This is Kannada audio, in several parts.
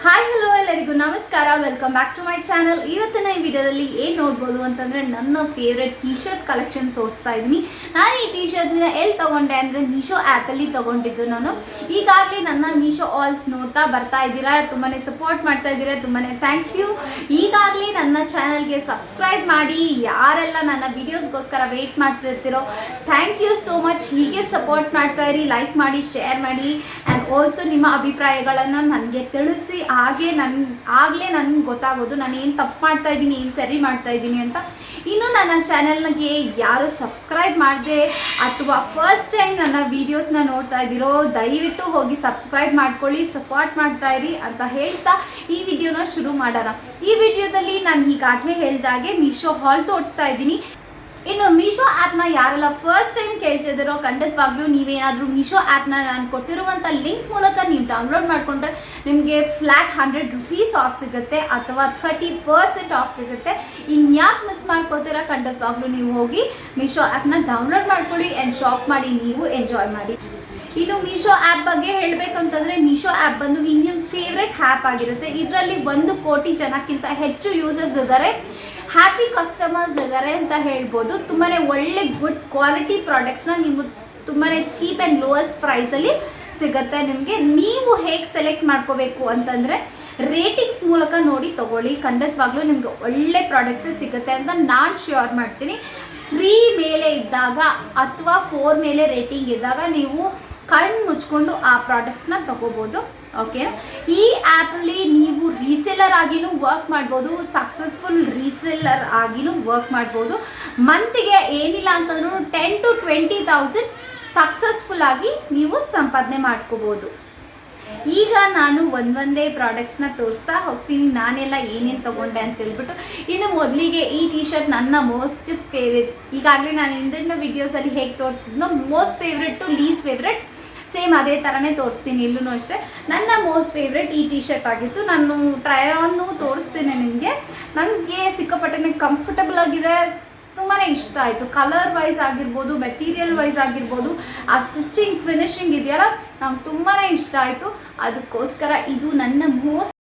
ಹಾಯ್ ಹಲೋ ಎಲ್ಲರಿಗೂ ನಮಸ್ಕಾರ, welcome back to my channel. ಇವತ್ತಿನ ಈ ವಿಡಿಯೋದಲ್ಲಿ ಏನು ನೋಡ್ಬೋದು ಅಂತಂದರೆ ನನ್ನ ಫೇವ್ರೆಟ್ ಟಿ ಶರ್ಟ್ ಕಲೆಕ್ಷನ್ ತೋರಿಸ್ತಾ ಇದ್ದೀನಿ. ನಾನು ಈ ಟಿ ಶರ್ಟ್ಸ್ನ ಎಲ್ಲಿ ತೊಗೊಂಡೆ ಅಂದರೆ ಮೀಶೋ ಆ್ಯಪಲ್ಲಿ ತೊಗೊಂಡಿದ್ದು. ನಾನು ಈಗಾಗಲೇ ನನ್ನ ಮೀಶೋ ಆಲ್ಸ್ ನೋಡ್ತಾ ಬರ್ತಾ ಇದ್ದೀರಾ, ತುಂಬಾ ಸಪೋರ್ಟ್ ಮಾಡ್ತಾ ಇದ್ದೀರಾ, ತುಂಬಾ ಥ್ಯಾಂಕ್ ಯು. ಈಗಾಗಲೇ ನನ್ನ ಚಾನಲ್ಗೆ ಸಬ್ಸ್ಕ್ರೈಬ್ ಮಾಡಿ ಯಾರೆಲ್ಲ ನನ್ನ ವೀಡಿಯೋಸ್ಗೋಸ್ಕರ ವೆಯ್ಟ್ ಮಾಡ್ತಿರ್ತೀರೋ ಥ್ಯಾಂಕ್ ಯು ಸೋ ಮಚ್. ಹೀಗೆ ಸಪೋರ್ಟ್ ಮಾಡ್ತಾ ಇರಿ, ಲೈಕ್ ಮಾಡಿ, ಶೇರ್ ಮಾಡಿ ಆ್ಯಂಡ್ ಆಲ್ಸೋ ನಿಮ್ಮ ಅಭಿಪ್ರಾಯಗಳನ್ನು ನನಗೆ ತಿಳಿಸಿ. ಆಗಲೇ ನನಗೆ ಗೊತ್ತಾಗೋದು ನಾನು ಏನು ತಪ್ಪು ಮಾಡ್ತಾ ಇದ್ದೀನಿ, ಏನು ಸರಿ ಮಾಡ್ತಾ ಇದ್ದೀನಿ ಅಂತ. ಇನ್ನು ನನ್ನ ಚಾನಲ್ಗೆ ಯಾರು ಸಬ್ಸ್ಕ್ರೈಬ್ ಮಾಡಿದೆ ಅಥವಾ ಫಸ್ಟ್ ಟೈಮ್ ನನ್ನ ವೀಡಿಯೋಸ್ನ ನೋಡ್ತಾ ಇದ್ದೀರೋ ದಯವಿಟ್ಟು ಹೋಗಿ ಸಬ್ಸ್ಕ್ರೈಬ್ ಮಾಡ್ಕೊಳ್ಳಿ, ಸಪೋರ್ಟ್ ಮಾಡ್ತಾ ಇರಿ ಅಂತ ಹೇಳ್ತಾ ಈ ವಿಡಿಯೋನ ಶುರು ಮಾಡೋಣ. ಈ ವಿಡಿಯೋದಲ್ಲಿ ನಾನು ಈಗಾಗಲೇ ಹೇಳಿದಾಗೆ ಮೀಶೋ ಹಾಲ್ ತೋರಿಸ್ತಾ ಇದ್ದೀನಿ. ಇನ್ನು ಮೀಶೋ ಆ್ಯಪ್ನ ಯಾರೆಲ್ಲ ಫಸ್ಟ್ ಟೈಮ್ ಕೇಳ್ತಿದ್ದೀರೋ ಖಂಡಿತವಾಗ್ಲೂ ನೀವೇನಾದರೂ ಮೀಶೋ ಆ್ಯಪ್ನ ನಾನು ಕೊಟ್ಟಿರುವಂಥ ಲಿಂಕ್ ಮೂಲಕ ನೀವು ಡೌನ್ಲೋಡ್ ಮಾಡಿಕೊಂಡ್ರೆ ನಿಮಗೆ ಫ್ಲ್ಯಾಟ್ 100 ರೂಪೀಸ್ ಆಫ್ ಸಿಗುತ್ತೆ ಅಥವಾ 30% ಆಫ್ ಸಿಗುತ್ತೆ. ಇನ್ಯಾಕೆ ಮಿಸ್ ಮಾಡ್ಕೋತೀರಾ, ಖಂಡಿತವಾಗ್ಲೂ ನೀವು ಹೋಗಿ ಮೀಶೋ ಆ್ಯಪ್ನ ಡೌನ್ಲೋಡ್ ಮಾಡ್ಕೊಳ್ಳಿ ಆ್ಯಂಡ್ ಶಾಪ್ ಮಾಡಿ, ನೀವು ಎಂಜಾಯ್ ಮಾಡಿ. ಇನ್ನು ಮೀಶೋ ಆ್ಯಪ್ ಬಗ್ಗೆ ಹೇಳಬೇಕಂತಂದರೆ ಮೀಶೋ ಆ್ಯಪ್ ಬಂದು ಇಂಡಿಯನ್ ಫೇವ್ರೆಟ್ ಆ್ಯಪ್ ಆಗಿರುತ್ತೆ. ಇದರಲ್ಲಿ 1 ಕೋಟಿ ಜನಕ್ಕಿಂತ ಹೆಚ್ಚು ಯೂಸರ್ಸ್ ಇದ್ದಾರೆ, ಹ್ಯಾಪಿ ಕಸ್ಟಮರ್ಸ್ ಇದ್ದಾರೆ ಅಂತ ಹೇಳ್ಬೋದು. ತುಂಬಾ ಒಳ್ಳೆ ಗುಡ್ ಕ್ವಾಲಿಟಿ ಪ್ರಾಡಕ್ಟ್ಸ್ನ ನೀವು ತುಂಬಾ ಚೀಪ್ ಆ್ಯಂಡ್ ಲೋಯೆಸ್ಟ್ ಪ್ರೈಸಲ್ಲಿ ಸಿಗುತ್ತೆ ನಿಮಗೆ. ನೀವು ಹೇಗೆ ಸೆಲೆಕ್ಟ್ ಮಾಡ್ಕೋಬೇಕು ಅಂತಂದರೆ ರೇಟಿಂಗ್ಸ್ ಮೂಲಕ ನೋಡಿ ತೊಗೊಳ್ಳಿ, ಖಂಡಿತವಾಗ್ಲೂ ನಿಮಗೆ ಒಳ್ಳೆ ಪ್ರಾಡಕ್ಟ್ಸೇ ಸಿಗುತ್ತೆ ಅಂತ ನಾನು ಶ್ಯೂರ್ ಮಾಡ್ತೀನಿ. 3 ಮೇಲೆ ಇದ್ದಾಗ ಅಥವಾ 4 ಮೇಲೆ ರೇಟಿಂಗ್ ಇದ್ದಾಗ ನೀವು ಕಣ್ಣು ಮುಚ್ಕೊಂಡು ಆ ಪ್ರಾಡಕ್ಟ್ಸ್ನ ತಗೋಬೋದು. ಓಕೆ, ಈ ಆ್ಯಪಲ್ಲಿ ನೀವು ರೀಸೇಲರ್ ಆಗಿನೂ ವರ್ಕ್ ಮಾಡ್ಬೋದು, ಸಕ್ಸಸ್ಫುಲ್ ರೀಸೇಲರ್ ಆಗಿನೂ ವರ್ಕ್ ಮಾಡ್ಬೋದು. ಮಂತಿಗೆ ಏನಿಲ್ಲ ಅಂತಂದ್ರೂ 10,000 to 20,000 ಸಕ್ಸಸ್ಫುಲ್ ಆಗಿ ನೀವು ಸಂಪಾದನೆ ಮಾಡ್ಕೋಬೋದು. ಈಗ ನಾನು ಒಂದೊಂದೇ ಪ್ರಾಡಕ್ಟ್ಸ್ನ ತೋರಿಸ್ತಾ ಹೋಗ್ತೀನಿ, ನಾನೆಲ್ಲ ಏನೇನು ತೊಗೊಂಡೆ ಅಂತ ಹೇಳ್ಬಿಟ್ಟು. ಇನ್ನು ಮೊದಲಿಗೆ ಈ ಟಿ ಶರ್ಟ್ ನನ್ನ ಮೋಸ್ಟ್ ಫೇವ್ರೆಟ್. ಈಗಾಗಲೇ ನಾನು ಹಿಂದಿನ ವಿಡಿಯೋಸಲ್ಲಿ ಹೇಗೆ ತೋರಿಸಿದ್ನೋ most favourite to least favourite same ಅದೇ ಥರನೇ ತೋರಿಸ್ತೀನಿ ಇಲ್ಲೂ ಅಷ್ಟೇ. ನನ್ನ ಮೋಸ್ಟ್ ಫೇವ್ರೆಟ್ ಈ ಟಿ ಶರ್ಟ್ ಆಗಿತ್ತು. ನಾನು ಟ್ರೈ ಆನ್ನು ತೋರಿಸ್ತೀನಿ ನಿಮಗೆ. ನನಗೆ ಸಿಕ್ಕಾಪಟ್ಟೆ ಕಂಫರ್ಟಬಲ್ ಆಗಿದೆ, ತುಂಬಾ ಇಷ್ಟ ಆಯಿತು. ಕಲರ್ ವೈಸ್ ಆಗಿರ್ಬೋದು, ಮೆಟೀರಿಯಲ್ ವೈಸ್ ಆಗಿರ್ಬೋದು, ಆ ಸ್ಟಿಚಿಂಗ್ ಫಿನಿಶಿಂಗ್ ಇದೆಯಲ್ಲ ನಂಗೆ ತುಂಬಾ ಇಷ್ಟ ಆಯಿತು. ಅದಕ್ಕೋಸ್ಕರ ಇದು ನನ್ನ ಮೋಸ್ಟ್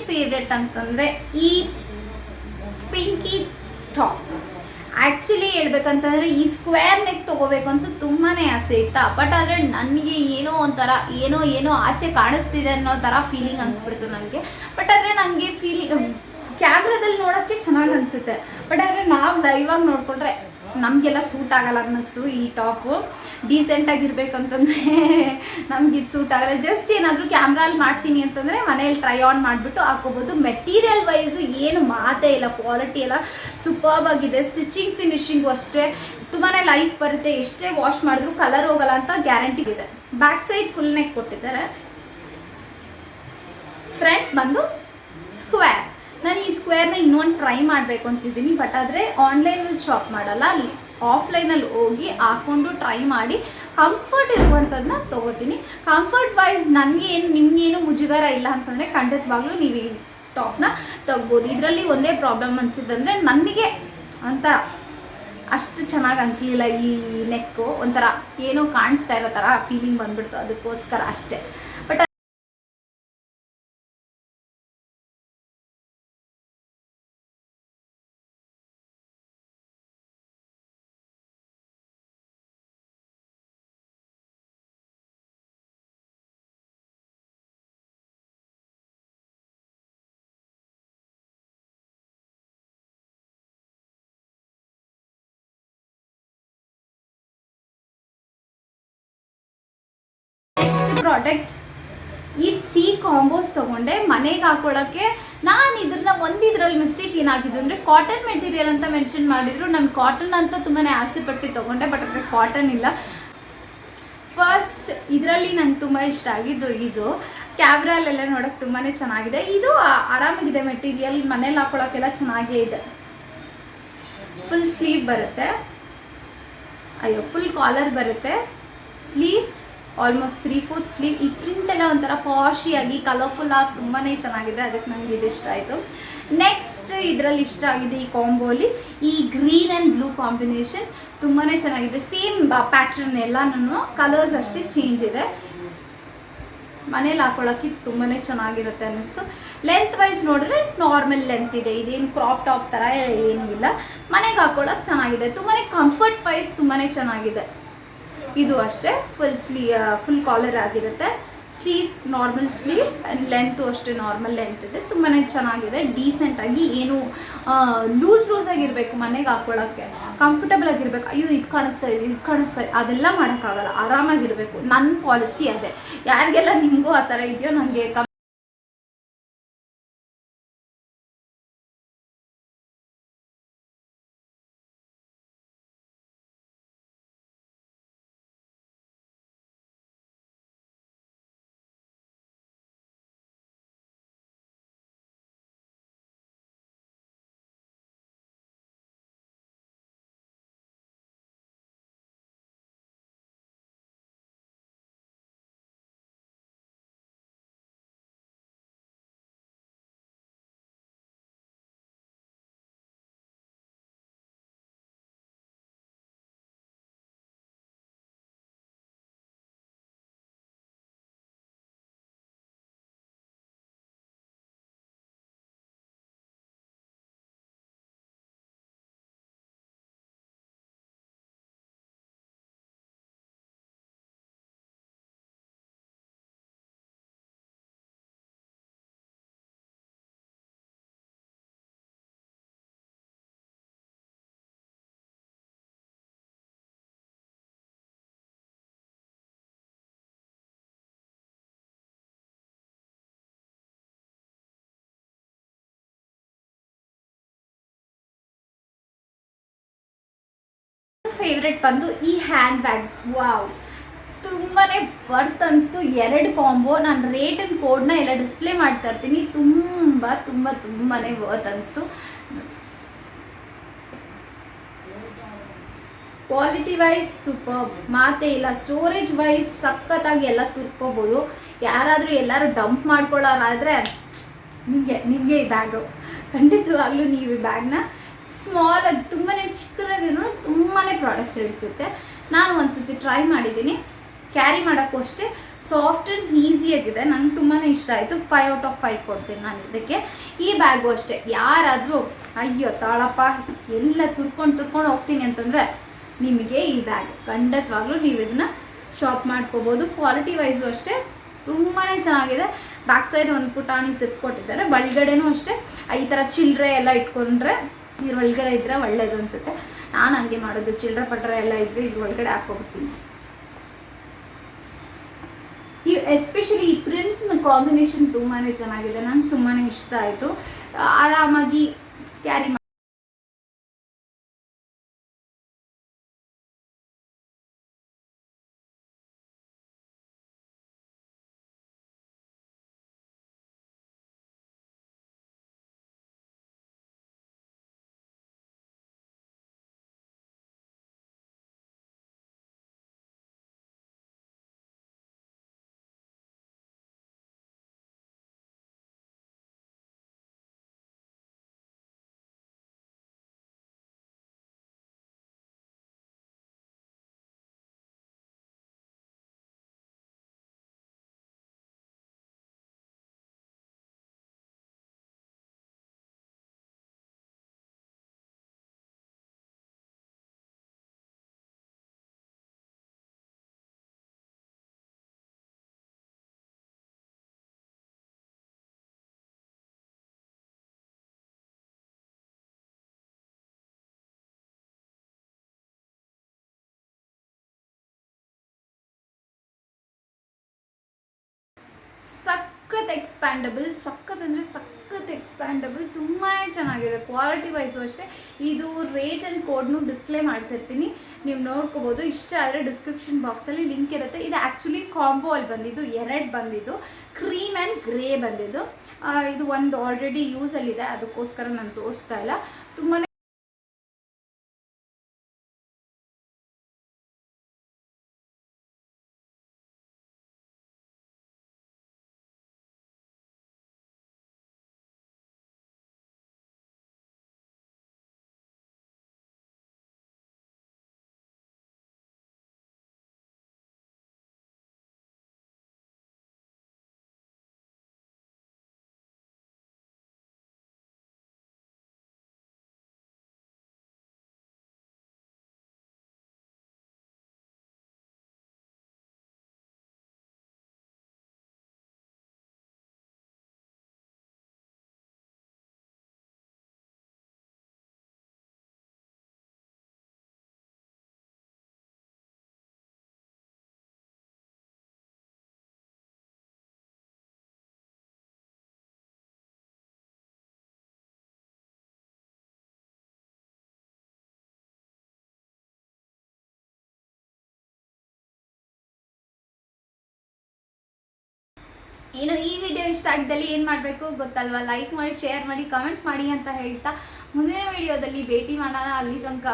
ಫೇವ್ರೆಟ್ ಅಂತಂದರೆ ಈ ಪಿಂಕಿ ಟಾಪ್. ಆ್ಯಕ್ಚುಲಿ ಹೇಳ್ಬೇಕಂತಂದರೆ ಈ ಸ್ಕ್ವೇರ್ ನೆಕ್ ತೊಗೋಬೇಕು ಅಂತ ತುಂಬಾ ಆಸೆ ಇತ್ತು. ಬಟ್ ಆದರೆ ನನಗೆ ಏನೋ ಒಂಥರ ಏನೋ ಆಚೆ ಕಾಣಿಸ್ತಿದೆ ಅನ್ನೋ ಥರ ಫೀಲಿಂಗ್ ಅನಿಸ್ಬಿಡ್ತು ನನಗೆ. ಬಟ್ ಆದರೆ ನನಗೆ ಕ್ಯಾಮ್ರಾದಲ್ಲಿ ನೋಡೋಕ್ಕೆ ಚೆನ್ನಾಗಿ ಅನಿಸುತ್ತೆ, ಬಟ್ ಆದರೆ ನಾವು ಲೈವಾಗಿ ನೋಡಿಕೊಂಡ್ರೆ ನಮಗೆಲ್ಲ ಸೂಟ್ ಆಗಲ್ಲ ಅನ್ನಿಸ್ತು. ಈ ಟಾಪು ಡೀಸೆಂಟಾಗಿರ್ಬೇಕಂತಂದರೆ ನಮ್ಗೆ ಇದು ಸೂಟ್ ಆಗಲ್ಲ. ಜಸ್ಟ್ ಏನಾದರೂ ಕ್ಯಾಮ್ರಲ್ಲಿ ಮಾಡ್ತೀನಿ ಅಂತಂದರೆ ಮನೇಲಿ ಟ್ರೈ ಆನ್ ಮಾಡಿಬಿಟ್ಟು ಹಾಕೋಬೋದು. ಮೆಟೀರಿಯಲ್ ವೈಸು ಏನು ಮಾತೇ ಇಲ್ಲ, ಕ್ವಾಲಿಟಿ ಎಲ್ಲ ಸೂಪರ್ಬ್ ಆಗಿದೆ. ಸ್ಟಿಚಿಂಗ್ ಫಿನಿಶಿಂಗು ಅಷ್ಟೇ ತುಂಬಾ ಲೈಫ್ ಬರುತ್ತೆ, ಎಷ್ಟೇ ವಾಶ್ ಮಾಡಿದ್ರು ಕಲರ್ ಹೋಗಲ್ಲ ಅಂತ ಗ್ಯಾರಂಟಿ ಇದೆ. ಬ್ಯಾಕ್ ಸೈಡ್ ಫುಲ್ ನೆಕ್ ಕೊಟ್ಟಿದ್ದಾರೆ, ಫ್ರಂಟ್ ಬಂದು ಸ್ಕ್ವೇರ್. ನಾನು ಈ ಸ್ಕ್ವೇರ್ನ ಇನ್ನೊಂದು ಟ್ರೈ ಮಾಡಬೇಕು ಅಂತಿದ್ದೀನಿ, ಬಟ್ ಆದರೆ ಆನ್ಲೈನಲ್ಲಿ ಶಾಪ್ ಮಾಡಲ್ಲ, ಆಫ್ಲೈನಲ್ಲಿ ಹೋಗಿ ಹಾಕ್ಕೊಂಡು ಟ್ರೈ ಮಾಡಿ ಕಂಫರ್ಟ್ ಇರುವಂಥದ್ದನ್ನ ತೊಗೋತೀನಿ. ಕಂಫರ್ಟ್ ವೈಸ್ ನಿಮಗೇನು ಮುಜುಗರ ಇಲ್ಲ ಅಂತಂದರೆ ಖಂಡಿತವಾಗ್ಲೂ ನೀವು ಈ ಟಾಪ್ನ ತೊಗ್ಬೋದು. ಇದರಲ್ಲಿ ಒಂದೇ ಪ್ರಾಬ್ಲಮ್ ಅನಿಸಿದ್ದಂದರೆ ನನಗೆ ಅಂತ ಅಷ್ಟು ಚೆನ್ನಾಗಿ ಅನಿಸ್ಲಿಲ್ಲ. ಈ ನೆಕ್ಕು ಒಂಥರ ಏನೋ ಕಾಣಿಸ್ತಾ ಇರೋ ಥರ ಫೀಲಿಂಗ್ ಬಂದ್ಬಿಡ್ತು, ಅದಕ್ಕೋಸ್ಕರ ಅಷ್ಟೇ. ಬಟ್ ಪ್ರಾಡಕ್ಟ್ ಈ 3 ಕಾಂಬೋಸ್ ತೊಗೊಂಡೆ ಮನೆಗೆ ಹಾಕೊಳ್ಳೋಕ್ಕೆ. ನಾನು ಇದರಲ್ಲಿ ಮಿಸ್ಟೇಕ್ ಏನಾಗಿದ್ದು ಅಂದರೆ ಕಾಟನ್ ಮೆಟೀರಿಯಲ್ ಅಂತ ಮೆನ್ಷನ್ ಮಾಡಿದ್ರು. ನಾನು ಕಾಟನ್ ಅಂತ ತುಂಬಾ ಆಸೆ ಪಟ್ಟು ತೊಗೊಂಡೆ, ಬಟ್ ಅದಕ್ಕೆ ಕಾಟನ್ ಇಲ್ಲ. ಫಸ್ಟ್ ಇದರಲ್ಲಿ ನಂಗೆ ತುಂಬ ಇಷ್ಟ ಆಗಿದ್ದು ಇದು ಕ್ಯಾಮ್ರಲ್ಲೆಲ್ಲ ನೋಡೋಕ್ಕೆ ತುಂಬಾ ಚೆನ್ನಾಗಿದೆ. ಇದು ಆರಾಮಾಗಿದೆ, ಮೆಟೀರಿಯಲ್ ಮನೇಲಿ ಹಾಕೊಳ್ಳೋಕ್ಕೆಲ್ಲ ಚೆನ್ನಾಗೇ ಇದೆ. ಫುಲ್ ಸ್ಲೀವ್ ಬರುತ್ತೆ. ಅಯ್ಯೋ ಫುಲ್ ಕಾಲರ್ ಬರುತ್ತೆ. Sleeve almost 3/4 sleeve. ಈ ಪ್ರಿಂಟ್ ಎಲ್ಲ ಒಂಥರ ಪಾಶಿಯಾಗಿ ಕಲರ್ಫುಲ್ ಆಗಿ ತುಂಬಾ ಚೆನ್ನಾಗಿದೆ. ಅದಕ್ಕೆ ನನಗೆ ಇದು ಇಷ್ಟ ಆಯಿತು. ನೆಕ್ಸ್ಟ್ ಇದರಲ್ಲಿ ಇಷ್ಟ ಆಗಿದೆ ಈ ಕಾಂಬೋಲಿ ಈ ಗ್ರೀನ್ ಆ್ಯಂಡ್ ಬ್ಲೂ ಕಾಂಬಿನೇಷನ್ ತುಂಬಾ ಚೆನ್ನಾಗಿದೆ. ಸೇಮ್ ಪ್ಯಾಟ್ರನ್ ಎಲ್ಲನೂ ಕಲರ್ಸ್ ಅಷ್ಟೇ ಚೇಂಜ್ ಇದೆ. ಮನೇಲಿ ಹಾಕೊಳ್ಳೋಕ್ಕೆ ತುಂಬಾ ಚೆನ್ನಾಗಿರುತ್ತೆ ಅನ್ನಿಸ್ತು. ಲೆಂತ್ ವೈಸ್ ನೋಡಿದ್ರೆ ನಾರ್ಮಲ್ ಲೆಂತ್ ಇದೆ, ಇದೇನು ಕ್ರಾಪ್ ಟಾಪ್ ಥರ ಏನೂ ಇಲ್ಲ. ಮನೆಗೆ ಹಾಕೊಳ್ಳೋಕೆ ಚೆನ್ನಾಗಿದೆ. ತುಂಬಾ ಕಂಫರ್ಟ್ ವೈಸ್ ತುಂಬಾ ಚೆನ್ನಾಗಿದೆ. ಇದು ಅಷ್ಟೇ ಫುಲ್ ಕಾಲರ್ ಆಗಿರುತ್ತೆ. Sleeve normal sleeve and length ಅಷ್ಟೇ ನಾರ್ಮಲ್ ಲೆಂತ್ ಇದೆ. ತುಂಬಾ ಚೆನ್ನಾಗಿದೆ. ಡೀಸೆಂಟಾಗಿ ಏನು ಲೂಸ್ ಆಗಿರಬೇಕು, ಮನೆಗೆ ಹಾಕೊಳ್ಳೋಕ್ಕೆ ಕಂಫರ್ಟಬಲ್ ಆಗಿರಬೇಕು. ಅಯ್ಯೋ ಇದು ಕಾಣಿಸ್ತಾ ಇದೆ ಅದೆಲ್ಲ ಮಾಡೋಕ್ಕಾಗಲ್ಲ. ಆರಾಮಾಗಿರಬೇಕು. ನನ್ನ ಪಾಲಿಸಿ ಅದೇ. ಯಾರಿಗೆಲ್ಲ ನಿಮಗೂ ಆ ಥರ ಇದೆಯೋ ನನಗೆ ಫೇವ್ರೆಟ್ ಬಂದು ಈ ಹ್ಯಾಂಡ್ ಬ್ಯಾಗ್ಸ್. ವಾವ್, ತುಂಬಾ ವರ್ತ್ ಅನಿಸ್ತು. 2 ಕಾಂಬೋ. ನಾನು ರೇಟ್ ಆ್ಯಂಡ್ ಕೋಡ್ನ ಎಲ್ಲ ಡಿಸ್ಪ್ಲೇ ಮಾಡ್ತಾ ಇರ್ತೀನಿ. ತುಂಬಾ ವರ್ತ್ ಅನಿಸ್ತು. ಕ್ವಾಲಿಟಿ ವೈಸ್ ಸೂಪರ್, ಮಾತೇ ಇಲ್ಲ. ಸ್ಟೋರೇಜ್ ವೈಸ್ ಸಖತ್ತಾಗಿ ಎಲ್ಲ ತುರ್ಕೋಬೋದು. ಎಲ್ಲರೂ ಡಂಪ್ ಮಾಡ್ಕೊಳ್ಳೋರಾದರೆ ನಿಮಗೆ ಈ ಬ್ಯಾಗು ಖಂಡಿತವಾಗ್ಲೂ ನೀವು ಈ ಬ್ಯಾಗ್ನ ಸ್ಮಾಲ್ ಆಗಿ ತುಂಬಾ ಚಿಕ್ಕದಾಗಿದ್ರು ತುಂಬಾ ಪ್ರಾಡಕ್ಟ್ಸ್ ಇಡಿಸುತ್ತೆ. ನಾನು ಒಂದ್ಸತಿ ಟ್ರೈ ಮಾಡಿದ್ದೀನಿ. ಕ್ಯಾರಿ ಮಾಡೋಕ್ಕೂ ಅಷ್ಟೇ ಸಾಫ್ಟ್ ಆ್ಯಂಡ್ ಈಸಿಯಾಗಿದೆ. ನಂಗೆ ತುಂಬಾ ಇಷ್ಟ ಆಯಿತು. 5 ಔಟ್ ಆಫ್ 5 ಕೊಡ್ತೀನಿ ನಾನು ಇದಕ್ಕೆ. ಈ ಬ್ಯಾಗು ಅಷ್ಟೇ. ಯಾರಾದರೂ ಅಯ್ಯೋ ತಾಳಪ್ಪ ಎಲ್ಲ ತುರ್ಕೊಂಡು ಹೋಗ್ತೀನಿ ಅಂತಂದರೆ ನಿಮಗೆ ಈ ಬ್ಯಾಗ್ ಖಂಡಿತವಾಗ್ಲೂ ನೀವು ಇದನ್ನು ಶಾಪ್ ಮಾಡ್ಕೋಬೋದು. ಕ್ವಾಲಿಟಿ ವೈಸು ಅಷ್ಟೇ ತುಂಬಾ ಚೆನ್ನಾಗಿದೆ. ಬ್ಯಾಕ್ ಸೈಡ್ ಒಂದು ಪುಟಾಣಿ ಸಿಪ್ ಕೊಟ್ಟಿದ್ದಾರೆ. ಒಳಗಡೆನೂ ಅಷ್ಟೇ ಈ ಥರ ಚಿಲ್ಲರೆ ಎಲ್ಲ ಇಟ್ಕೊಂಡ್ರೆ ಇದ್ರ ಒಳಗಡೆ ಇದ್ದರೆ ಒಳ್ಳೇದು ಅನಿಸುತ್ತೆ. ನಾನು ಹಂಗೆ ಮಾಡೋದು. ಚಿಲ್ಲರೆ ಪಟ್ರೆ ಎಲ್ಲ ಇದ್ದರೆ ಇದ್ರ ಒಳಗಡೆ ಹಾಕ್ಕೊಬಿಡ್ತೀನಿ. ಎಸ್ಪೆಷಲಿ ಈ ಪ್ರಿಂಟ್ ಕಾಂಬಿನೇಷನ್ ತುಂಬಾ ಚೆನ್ನಾಗಿದೆ. ನಂಗೆ ತುಂಬಾ ಇಷ್ಟ ಆಯಿತು. ಆರಾಮಾಗಿ ಕ್ಯಾರಿ ಸಖತ್ ಎಕ್ಸ್ಪ್ಯಾಂಡಬಲ್. ಸಖತ್ ಅಂದರೆ ಸಖತ್ ಎಕ್ಸ್ಪ್ಯಾಂಡಬಲ್. ತುಂಬಾ ಚೆನ್ನಾಗಿದೆ. ಕ್ವಾಲಿಟಿ ವೈಸು ಅಷ್ಟೇ. ಇದು ರೇಟ್ ಆ್ಯಂಡ್ ಕೋಡ್ನು ಡಿಸ್ಪ್ಲೇ ಮಾಡ್ತಿರ್ತೀನಿ, ನೀವು ನೋಡ್ಕೋಬೋದು. ಇಷ್ಟ ಆದರೆ ಡಿಸ್ಕ್ರಿಪ್ಷನ್ ಬಾಕ್ಸಲ್ಲಿ ಲಿಂಕ್ ಇರುತ್ತೆ. ಇದು ಆ್ಯಕ್ಚುಲಿ ಕಾಂಬೋ ಅಲ್ಲಿ ಬಂದಿದ್ದು 2 ಬಂದಿದ್ದು. ಕ್ರೀಮ್ ಆ್ಯಂಡ್ ಗ್ರೇ ಬಂದಿದ್ದು. ಇದು ಒಂದು ಆಲ್ರೆಡಿ ಯೂಸಲ್ಲಿದೆ, ಅದಕ್ಕೋಸ್ಕರ ನಾನು ತೋರಿಸ್ತಾ ಇಲ್ಲ. ತುಂಬಾ ಏನು ಈ ವಿಡಿಯೋ ಇಷ್ಟ ಆಗಿದ್ದಲ್ಲಿ ಏನು ಮಾಡಬೇಕು ಗೊತ್ತಲ್ವಾ, ಲೈಕ್ ಮಾಡಿ, ಶೇರ್ ಮಾಡಿ, ಕಮೆಂಟ್ ಮಾಡಿ ಅಂತ ಹೇಳ್ತಾ ಮುಂದಿನ ವಿಡಿಯೋದಲ್ಲಿ ಭೇಟಿ ಮಾಡೋಣ. ಅಲ್ಲಿ ತನಕ